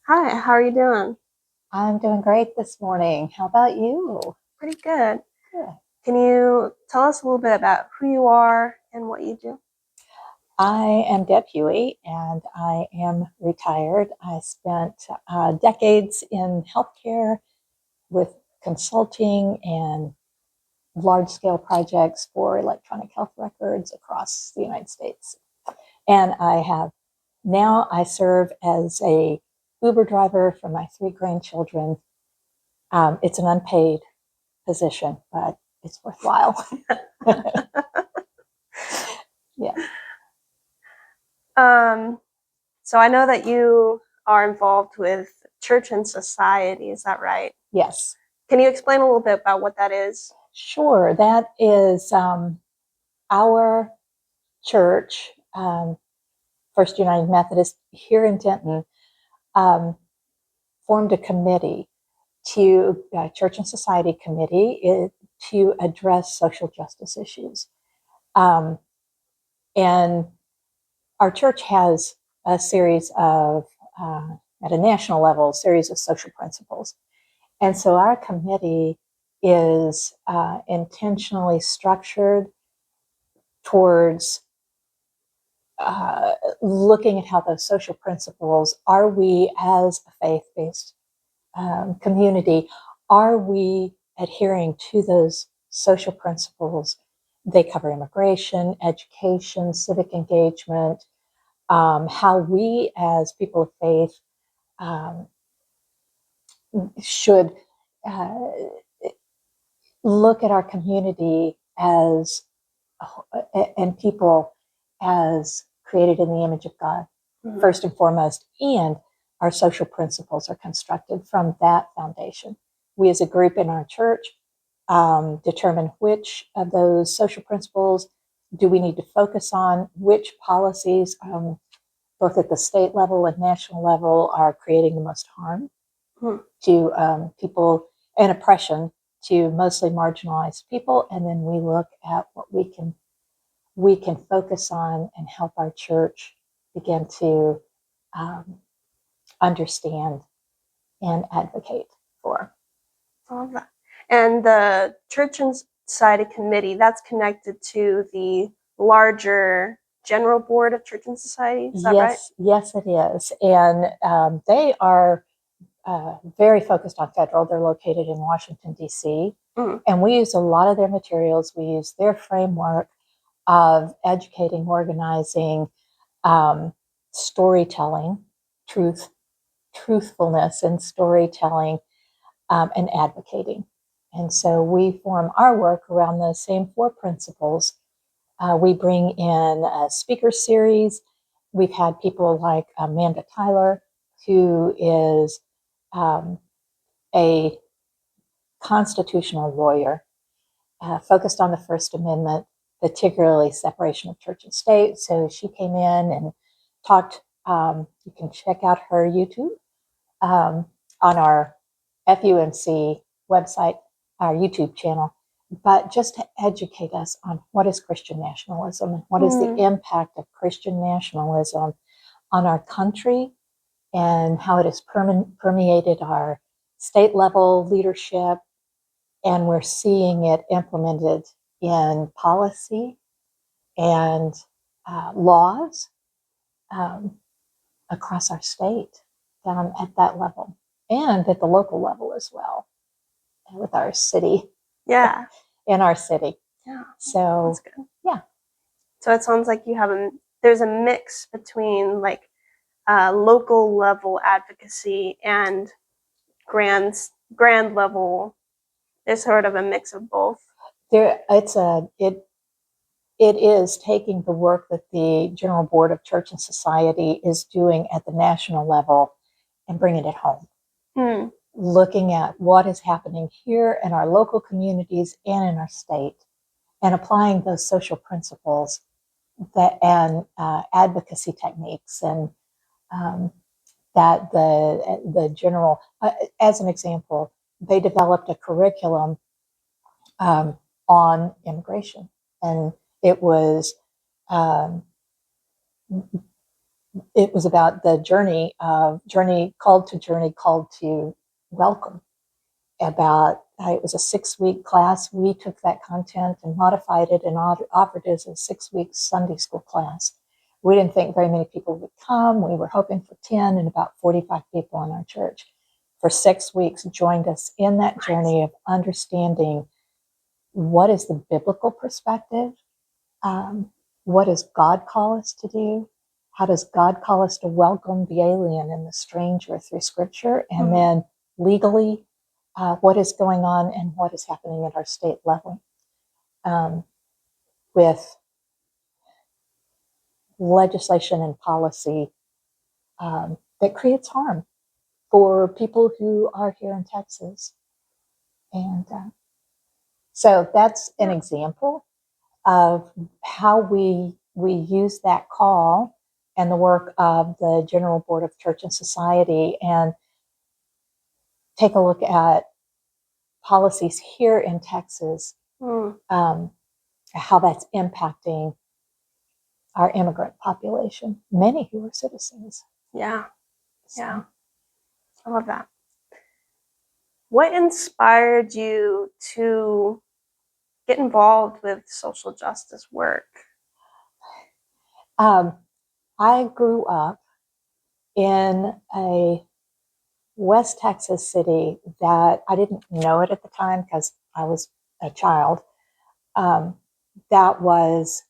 Hi, how are you doing? I'm doing great this morning. How about you? Pretty good. Good. Can you tell us a little bit about who you are and what you do? I am Deb and I am retired. I spent decades in healthcare with consulting and large scale projects for electronic health records across the United States. And I serve as a Uber driver for my three grandchildren. It's an unpaid position, but it's worthwhile. Yes. Um, so I know that you are involved with church and society, is that right? Yes. Can you explain a little bit about what that is? Sure. That is our church, First United Methodist here in Denton, um, formed a committee Church and Society Committee to address social justice issues. Um, and our church has a series of, at a national level, a series of social principles. And so our committee is intentionally structured towards looking at how those social principles, are we as a faith-based community, are we adhering to those social principles? They cover immigration, education, civic engagement, how we as people of faith um, should uh, look at our community as and people as created in the image of God, first and foremost, and our social principles are constructed from that foundation. We as a group in our church determine which of those social principles do we need to focus on, which policies, both at the state level and national level, are creating the most harm to people and oppression to mostly marginalized people, and then we look at what we can focus on and help our church begin to um, understand and advocate for. All that. And the church and society committee, that's connected to the larger general board of church and society, is that right? Yes, it is. And they are very focused on federal. They're located in Washington, D.C. And we use a lot of their materials. We use their framework of educating, organizing, storytelling, truthfulness and storytelling, and advocating. And so we form our work around those same four principles. We bring in a speaker series. We've had people like Amanda Tyler, who is a constitutional lawyer focused on the First Amendment, particularly separation of church and state. So she came in and talked. You can check out her YouTube on our FUMC website, our YouTube channel, but just to educate us on what is Christian nationalism and what is the impact of Christian nationalism on our country and how it has permeated our state level leadership. And we're seeing it implemented in policy and laws um, across our state down at that level and at the local level as well with our city. Yeah. In our city. Yeah. So, That's good. yeah. So it sounds like there's a mix between like local level advocacy and grand grand level. There's sort of a mix of both. It is taking the work that the General Board of Church and Society is doing at the national level and bringing it home. Looking at what is happening here in our local communities and in our state, and applying those social principles and advocacy techniques, and that the general, as an example, they developed a curriculum on immigration, and it was it was about the journey called to welcome. About it was a 6-week class. We took that content and modified it and offered it as a 6-week Sunday school class. We didn't think very many people would come. We were hoping for 10, and about 45 people in our church for 6 weeks joined us in that journey of understanding what is the biblical perspective, what does God call us to do, how does God call us to welcome the alien and the stranger through Scripture, and then legally, what is going on and what is happening at our state level with legislation and policy that creates harm for people who are here in Texas. And so that's an example of how we use that call and the work of the General Board of Church and Society and take a look at policies here in Texas, how that's impacting our immigrant population, many who are citizens. Yeah. Yeah. I love that. What inspired you to get involved with social justice work? I grew up in a West Texas city that I didn't know it at the time because I was a child. That was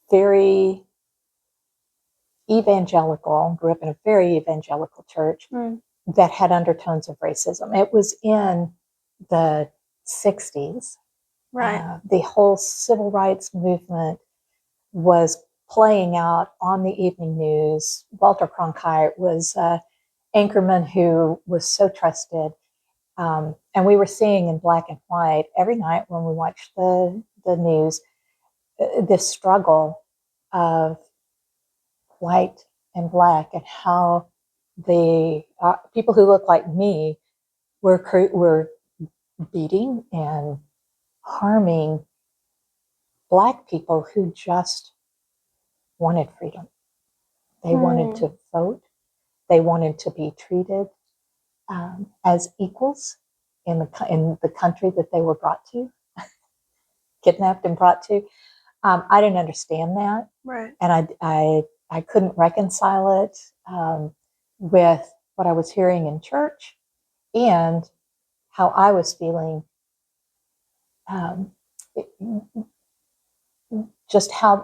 very evangelical, grew up in a very evangelical church that had undertones of racism. It was in the 60s. Right. The whole civil rights movement was playing out on the evening news. Walter Cronkite was anchorman who was so trusted. And we were seeing in black and white every night when we watched the news, this struggle of white and black and how the people who look like me were beating and harming black people who just wanted freedom. They wanted to vote. They wanted to be treated as equals in the country that they were brought to, kidnapped and brought to. I didn't understand that, Right. and I couldn't reconcile it with what I was hearing in church and how I was feeling. Just how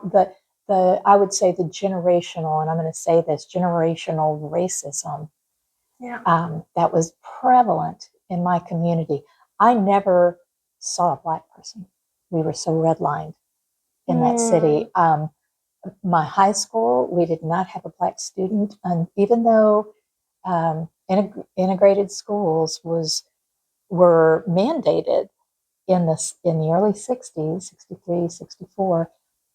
the I would say the generational, and I'm going to say this, generational racism that was prevalent in my community. I never saw a black person. We were so redlined in that city. My high school, we did not have a black student, and even though integrated schools were mandated in the early 60s, 63, 64,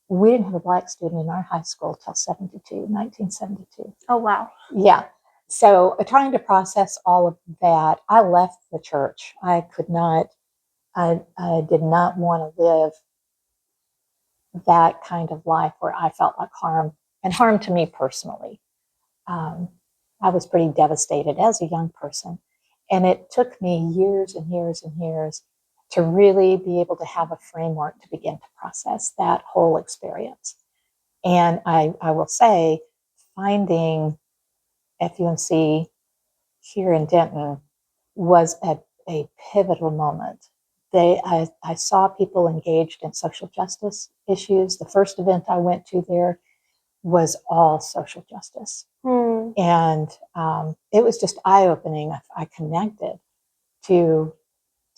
we didn't have a black student in our high school till 1972. Oh, wow. Yeah. So trying to process all of that, I left the church. I did not want to live that kind of life where I felt like harm to me personally. I was pretty devastated as a young person. And it took me years and years and years to really be able to have a framework to begin to process that whole experience. And I will say, finding FUMC here in Denton was a pivotal moment. I saw people engaged in social justice issues. The first event I went to there was all social justice. And it was just eye-opening. I connected to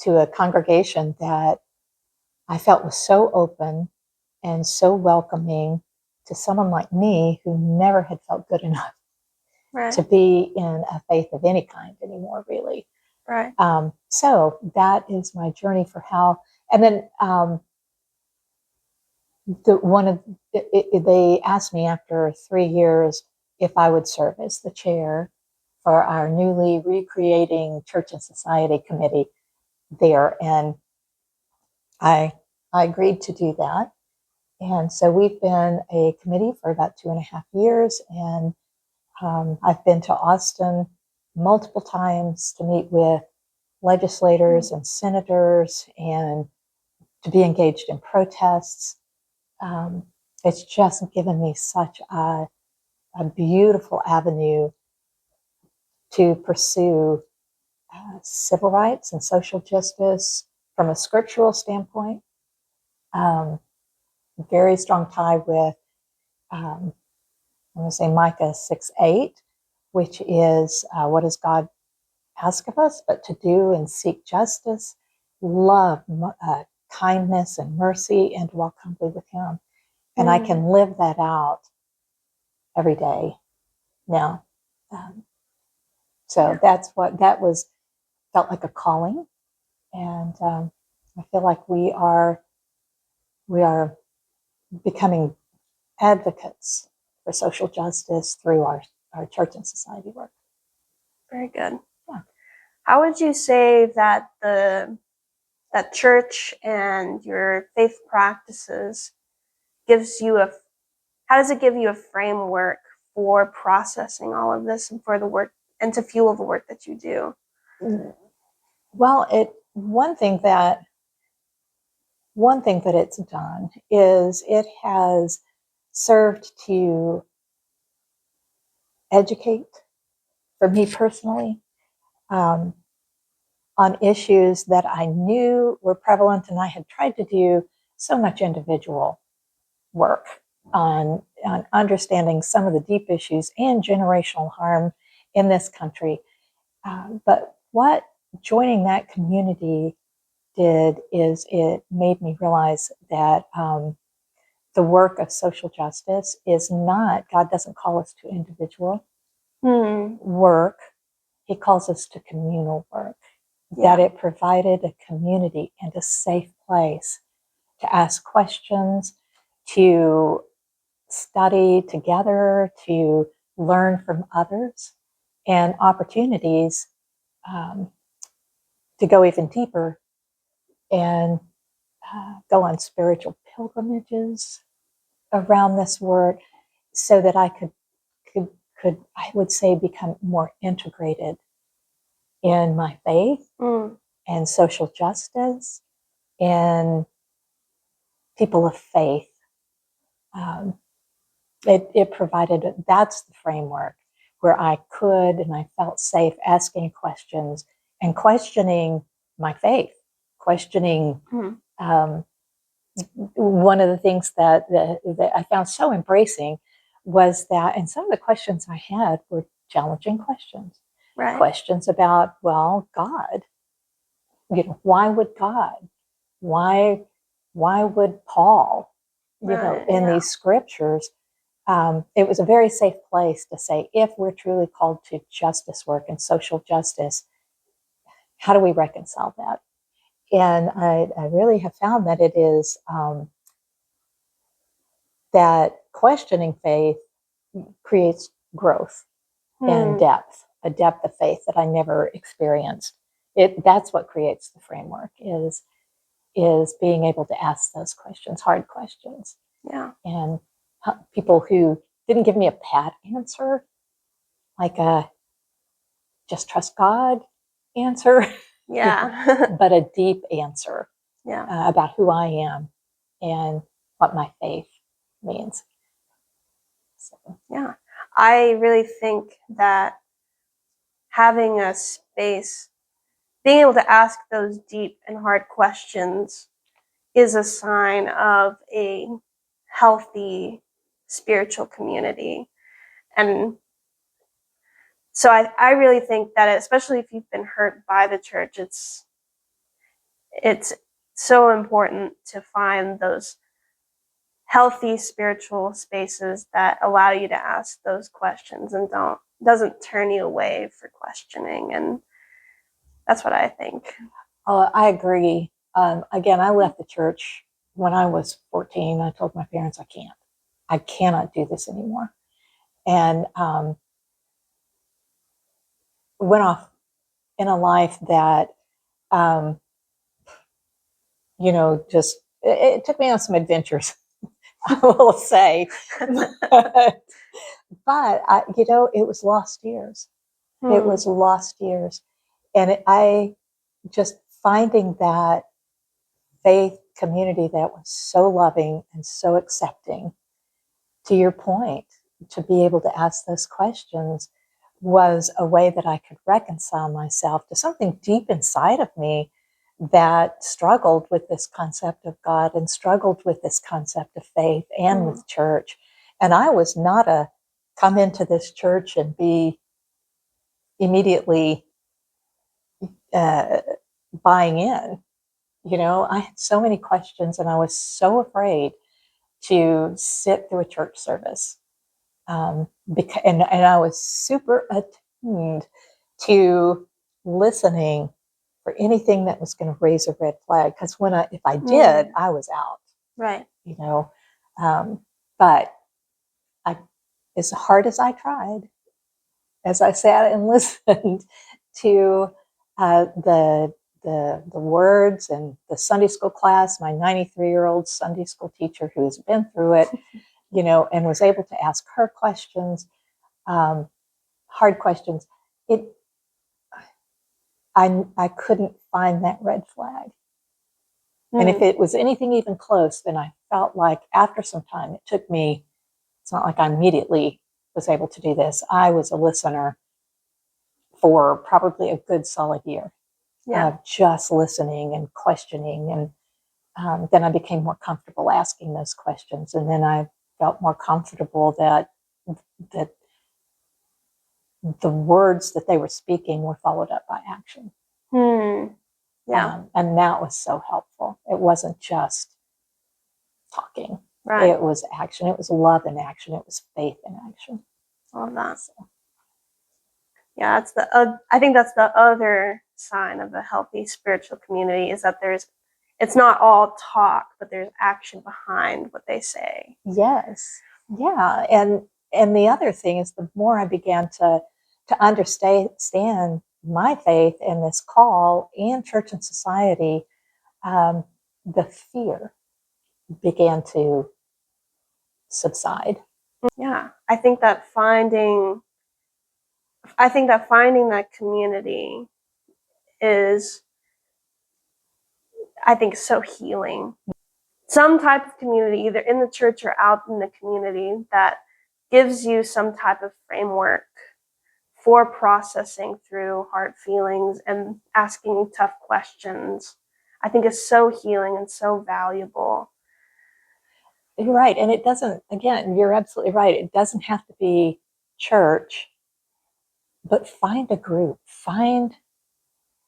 a congregation that I felt was so open and so welcoming to someone like me who never had felt good enough to be in a faith of any kind anymore, really. Right. So that is my journey for how, and then they asked me after 3 years if I would serve as the chair for our newly recreating Church and Society Committee there, and I agreed to do that. And so we've been a committee for about 2.5 years, and I've been to Austin multiple times to meet with legislators and senators and to be engaged in protests. It's just given me such a beautiful avenue to pursue civil rights and social justice from a scriptural standpoint. Very strong tie with, I'm going to say Micah 6:8, which is what does God ask of us but to do and seek justice, love, kindness, and mercy, and to walk humbly with Him. And I can live that out every day now. So that's what that was, felt like a calling. And I feel like we are becoming advocates for social justice through our church and society work. Very good. Yeah. How would you say that that church and your faith practices how does it give you a framework for processing all of this and for the work and to fuel the work that you do? Well, one thing that it's done is it has served to educate, for me personally, on issues that I knew were prevalent, and I had tried to do so much individual work on understanding some of the deep issues and generational harm in this country. But what joining that community did is it made me realize that the work of social justice is not, God doesn't call us to individual work. He calls us to communal work. Yeah. That it provided a community and a safe place to ask questions, to study together, to learn from others, and opportunities to go even deeper and go on spiritual pilgrimages around this work, so that I could I would say become more integrated in my faith and social justice and people of faith. It provided, that's the framework where I could and I felt safe asking questions and questioning my faith, questioning. One of the things that I found so embracing was that, and some of the questions I had were challenging questions. Right. Questions about, well, God, why would God? Why would Paul, in these scriptures? It was a very safe place to say, if we're truly called to justice work and social justice, how do we reconcile that? And I really have found that it is that questioning faith creates growth and depth, a depth of faith that I never experienced. That's what creates the framework, is being able to ask those questions, hard questions. Yeah. And people who didn't give me a pat answer, like a just trust God answer, Yeah. but a deep answer Yeah. about who I am and what my faith means. So. Yeah. I really think that having a space, being able to ask those deep and hard questions, is a sign of a healthy spiritual community. And so I really think that, especially if you've been hurt by the church, it's so important to find those healthy spiritual spaces that allow you to ask those questions and doesn't turn you away for questioning. And that's what I think. I agree. Again, I left the church when I was 14. I told my parents, I cannot do this anymore. And went off in a life that, just, it took me on some adventures I will say. But it was lost years. It was lost years. And I just finding that faith community that was so loving and so accepting, to your point, to be able to ask those questions was a way that I could reconcile myself to something deep inside of me that struggled with this concept of God and struggled with this concept of faith and with church. And I was not a come into this church and be immediately buying in. I had so many questions and I was so afraid to sit through a church service. And I was super attuned to listening for anything that was going to raise a red flag. Because if I did, I was out. Right. But as hard as I tried, as I sat and listened to the words and the Sunday school class, my 93-year-old Sunday school teacher who has been through it, and was able to ask her questions, hard questions. I couldn't find that red flag. And if it was anything even close, then I felt like after some time, it's not like I immediately was able to do this. I was a listener for probably a good solid year of just listening and questioning. And then I became more comfortable asking those questions. And then I felt more comfortable that the words that they were speaking were followed up by action. Yeah. And that was so helpful. It wasn't just talking. Right. It was action. It was love in action. It was faith in action. Love that. Yeah, I think that's the other sign of a healthy spiritual community is that it's not all talk, but there's action behind what they say. Yes. Yeah. And the other thing is the more I began to understand my faith and this call and church and society, the fear began to subside. Yeah. I think that finding that community is, I think, so healing. Some type of community, either in the church or out in the community, that gives you some type of framework for processing through hard feelings and asking tough questions, I think is so healing and so valuable. You're right. And it doesn't, again, you're absolutely right. It doesn't have to be church, but find a group, find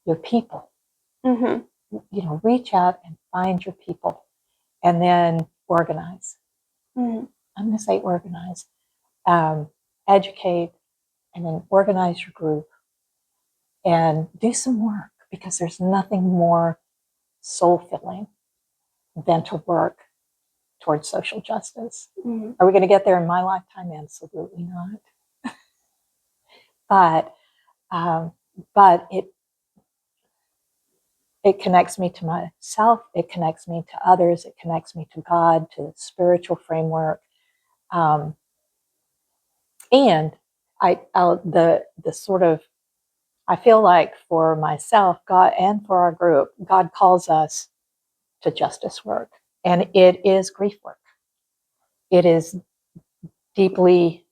your people. Reach out and find your people and then organize. I'm going to say organize, educate, and then organize your group and do some work, because there's nothing more soul-filling than to work towards social justice. Are we going to get there in my lifetime? Absolutely not. But it connects me to myself. It connects me to others. It connects me to God, to the spiritual framework. And I feel like for myself, God, and for our group, God calls us to justice work. And it is grief work. It is deeply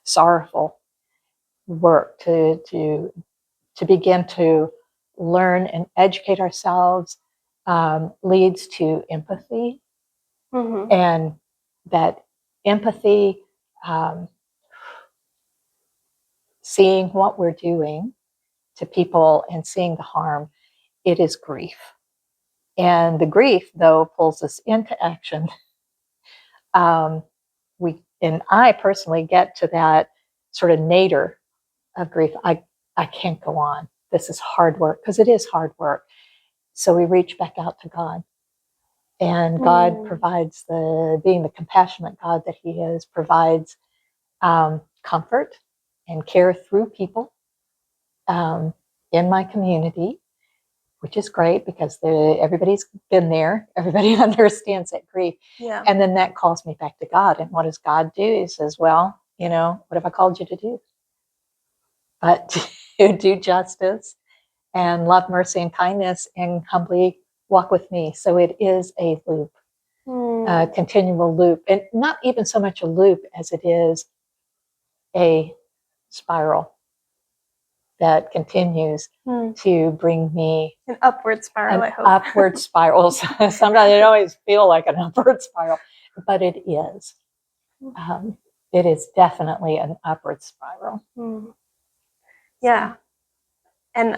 sorrowful work to begin to learn and educate ourselves, leads to empathy. And that empathy, seeing what we're doing to people and seeing the harm, it is grief. And the grief, though, pulls us into action. I personally get to that sort of nadir of grief. I can't go on. This is hard work, because it is hard work. So we reach back out to God. And God provides, being the compassionate God that He is, provides comfort and care through people in my community. which is great because everybody's been there. Everybody understands that grief. Yeah. And then that calls me back to God. And what does God do? He says, well, what have I called you to do? But to do justice and love, mercy, and kindness and humbly walk with me. So it is a loop, a continual loop. And not even so much a loop as it is a spiral that continues to bring me an upward spiral, I hope. Upward spiral. Sometimes it always feel like an upward spiral, but it is. It is definitely an upward spiral. Yeah. And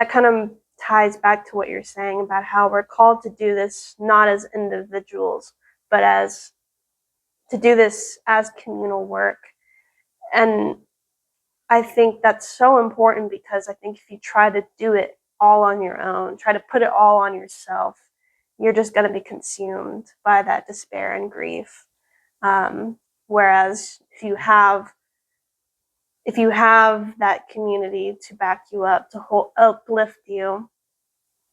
that kind of ties back to what you're saying about how we're called to do this not as individuals, but as to do this as communal work. And I think that's so important because I think if you try to do it all on your own, try to put it all on yourself, you're just going to be consumed by that despair and grief. Whereas if you have that community to back you up, to uplift you,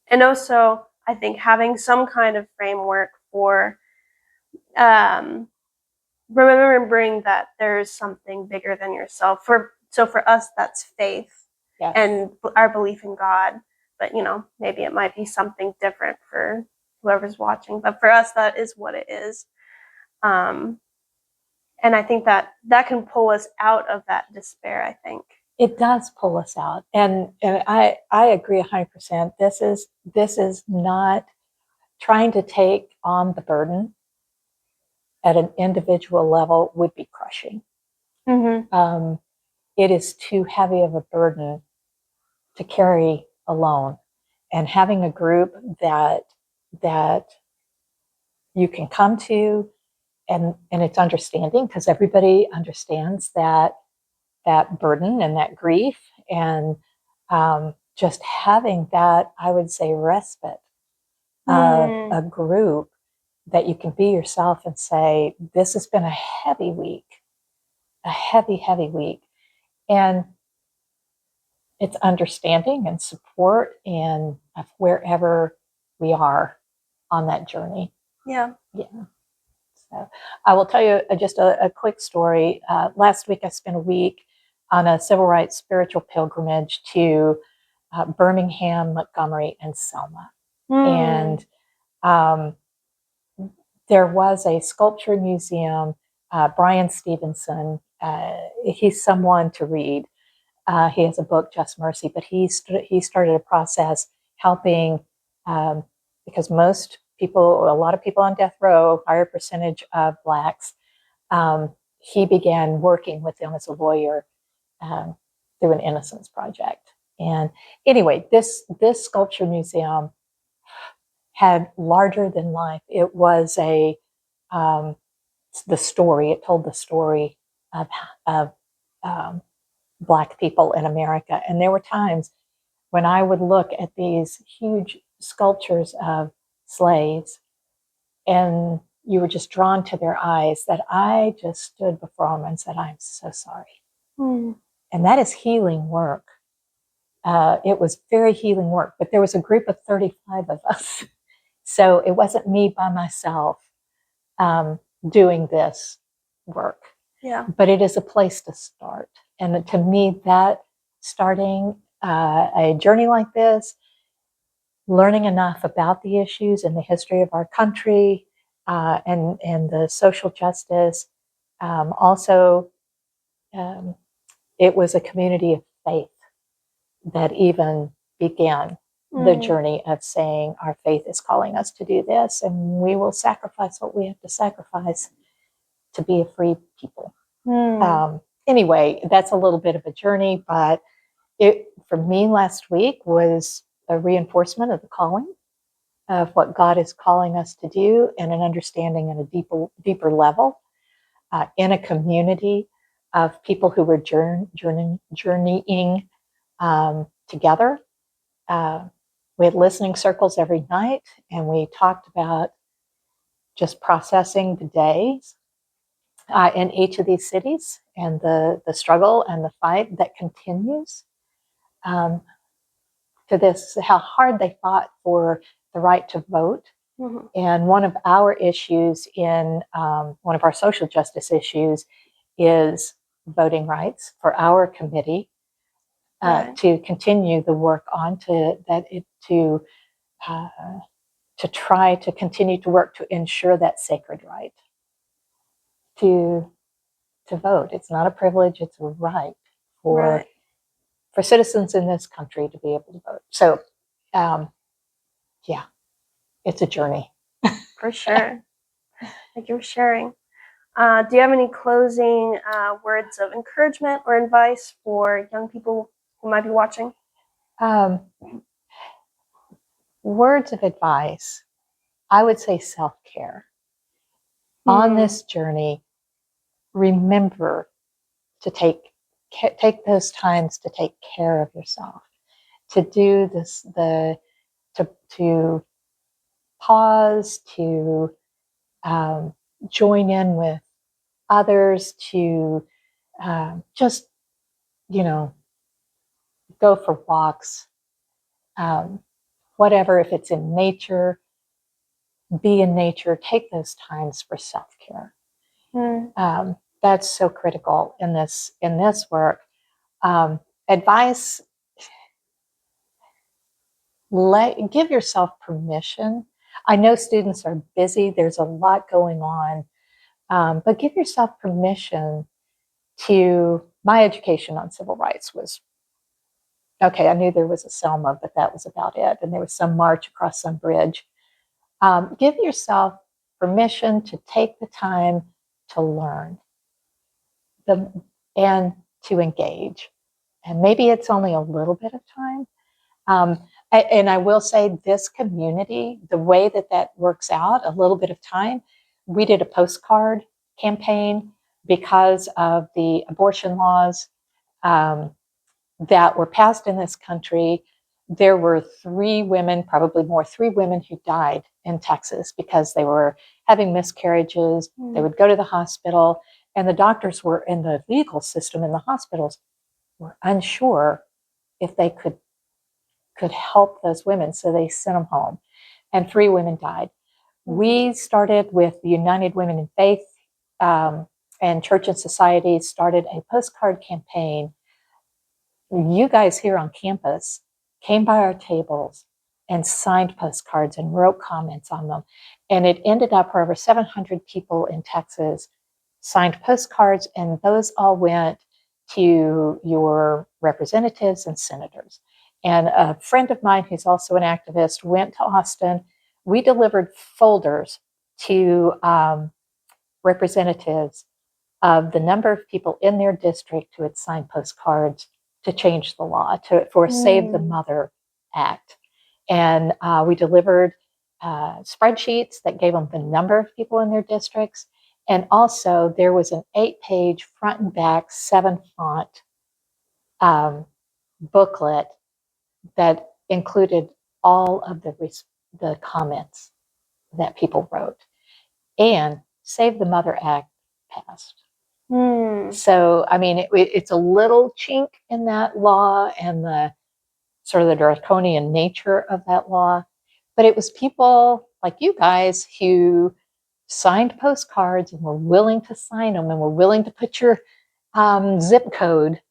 and also I think having some kind of framework for remembering that there's something bigger than yourself. So for us, that's faith. Yes. And our belief in God. But maybe it might be something different for whoever's watching. But for us, that is what it is. And I think that can pull us out of that despair, I think. It does pull us out. And I agree 100%. This is not trying to take on the burden at an individual level would be crushing. It is too heavy of a burden to carry alone. And having a group that you can come to and it's understanding, because everybody understands that burden and that grief, and just having that, I would say, respite of a group that you can be yourself and say, this has been a heavy week, a heavy, heavy week. And it's understanding and support and of wherever we are on that journey. Yeah. So I will tell you just a quick story. Last week I spent a week on a civil rights spiritual pilgrimage to Birmingham, Montgomery, and Selma. And there was a sculpture museum. Brian Stevenson, he's someone to read. He has a book, Just Mercy, but he started a process helping, because most people, a lot of people on death row, higher percentage of Blacks. He began working with them as a lawyer through an Innocence Project. And anyway, this sculpture museum had larger than life. It was the story. It told the story of Black people in America. And there were times when I would look at these huge sculptures of slaves and you were just drawn to their eyes, that I just stood before them and said, I'm so sorry. And that is healing work. It was very healing work, but there was a group of 35 of us. So it wasn't me by myself doing this work. Yeah. But it is a place to start. And to me, that starting a journey like this, learning enough about the issues and the history of our country and the social justice. Also, it was a community of faith that even began the journey of saying our faith is calling us to do this, and we will sacrifice what we have to sacrifice to be a free people. Anyway, that's a little bit of a journey, but it, for me, last week was a reinforcement of the calling of what God is calling us to do, and an understanding at a deeper level in a community of people who were journeying together. We had listening circles every night, and we talked about just processing the days in each of these cities and the struggle and the fight that continues. to this, how hard they fought for the right to vote. Mhm. And one of our issues in one of our social justice issues is voting rights for our committee, Right. to continue the work on uh, to try to continue to work to ensure that sacred right to vote. It's not a privilege; it's a right Right. for citizens in this country to be able to vote. So, um, yeah, it's a journey. For sure. Thank you for sharing. Do you have any closing words of encouragement or advice for young people who might be watching? Um, Words of advice. I would say self-care. On Hmm. this journey, remember to take those times to take care of yourself, to do this, to pause, to join in with others, to just, you know, go for walks, um, whatever. If it's in nature, be in nature. Take those times for self-care. Hmm. That's so critical in this work. Advice: give yourself permission. I know students are busy. There's a lot going on, but give yourself permission to. My education on civil rights was okay. I knew there was a Selma, but that was about it. And there was some march across some bridge. Give yourself permission to take the time to learn the, and to engage. And maybe it's only a little bit of time. Um, and I will say, this community, the way that works out, a little bit of time, we did a postcard campaign because of the abortion laws um, that were passed in this country. There were 3 women, probably more, 3 women who died in Texas because they were having miscarriages. They would go to the hospital, and the doctors were in the legal system in the hospitals were unsure if they could help those women, so they sent them home. And 3 women died. We started with the United Women in Faith and Church and Society, started a postcard campaign. You guys here on campus came by our tables and signed postcards and wrote comments on them. And it ended up where over 700 people in Texas signed postcards, and those all went to your representatives and senators. And a friend of mine who's also an activist went to Austin. We delivered folders to representatives of the number of people in their district who had signed postcards to change the law for Save the Mother Act. And we delivered spreadsheets that gave them the number of people in their districts. And also, there was an 8-page front and back 7-font booklet that included all of the comments that people wrote. And Save the Mother Act passed. So, I mean, it's a little chink in that law and the sort of the draconian nature of that law. But it was people like you guys who signed postcards and were willing to sign them and were willing to put your zip code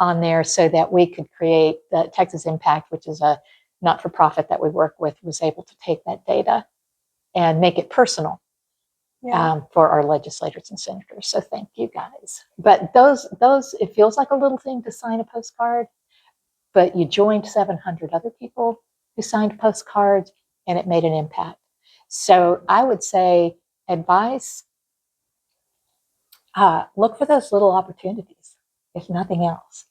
on there so that we could create the Texas Impact, which is a not for profit that we work with, was able to take that data and make it personal. Yeah. For our legislators and senators. So thank you guys. But those, it feels like a little thing to sign a postcard, but you joined 700 other people who signed postcards, and it made an impact. So I would say advice: look for those little opportunities, if nothing else.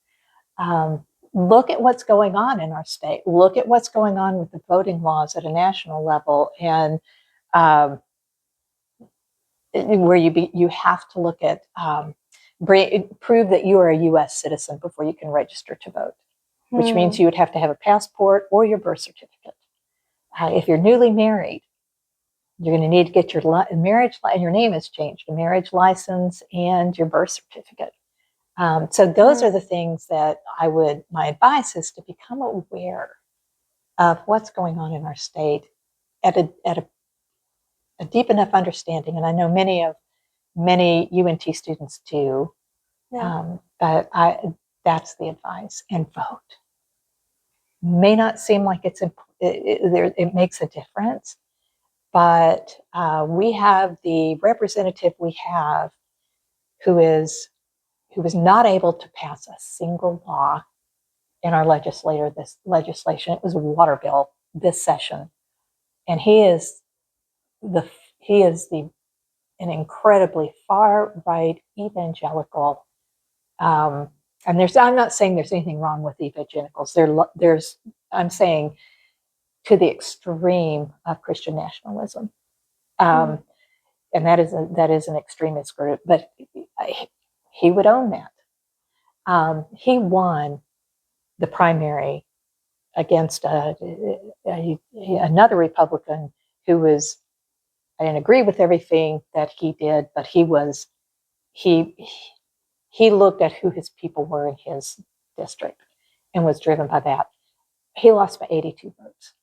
Look at what's going on in our state. Look at what's going on with the voting laws at a national level, and um, where you have to look at prove that you are a U.S. citizen before you can register to vote, which means you would have to have a passport or your birth certificate. If you're newly married, you're going to need to get your marriage, and your name has changed, a marriage license and your birth certificate. So those are the things that my advice is to become aware of what's going on in our state at a deep enough understanding. And I know many UNT students do, Yeah. but that's the advice. And vote. May not seem like it makes a difference, but we have the representative we have who was not able to pass a single law in our legislation. It was a water bill this session, and he is an incredibly far right evangelical. And I'm not saying there's anything wrong with evangelicals. I'm saying to the extreme of Christian nationalism. And that is an extremist group, but he would own that. He won the primary against another Republican who I didn't agree with everything that he did, but he looked at who his people were in his district and was driven by that. He lost by 82 votes.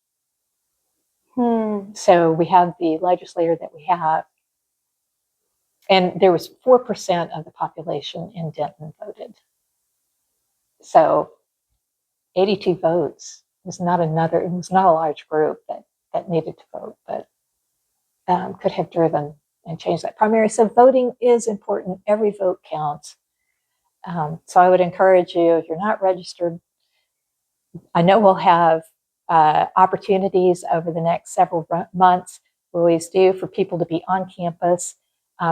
So we have the legislator that we have, and there was 4% of the population in Denton voted. So 82 votes was not a large group that needed to vote, but could have driven and changed that primary. So voting is important. Every vote counts. So I would encourage you, if you're not registered, I know we'll have opportunities over the next several months. We always do for people to be on campus,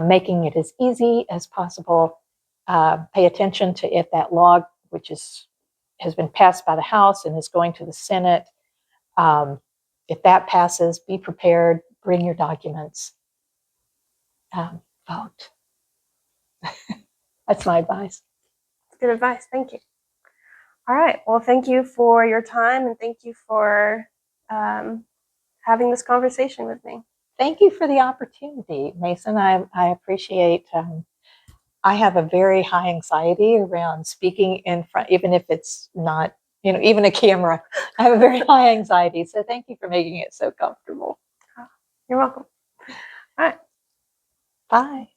making it as easy as possible. Pay attention to if that law, which has been passed by the House and is going to the Senate, if that passes, be prepared, bring your documents, vote. That's my advice. Good advice. Thank you. All right. Well, thank you for your time, and thank you for having this conversation with me. Thank you for the opportunity, Mason. I appreciate. I have a very high anxiety around speaking in front, even if it's not, even a camera. I have a very high anxiety. So thank you for making it so comfortable. You're welcome. All right. Bye.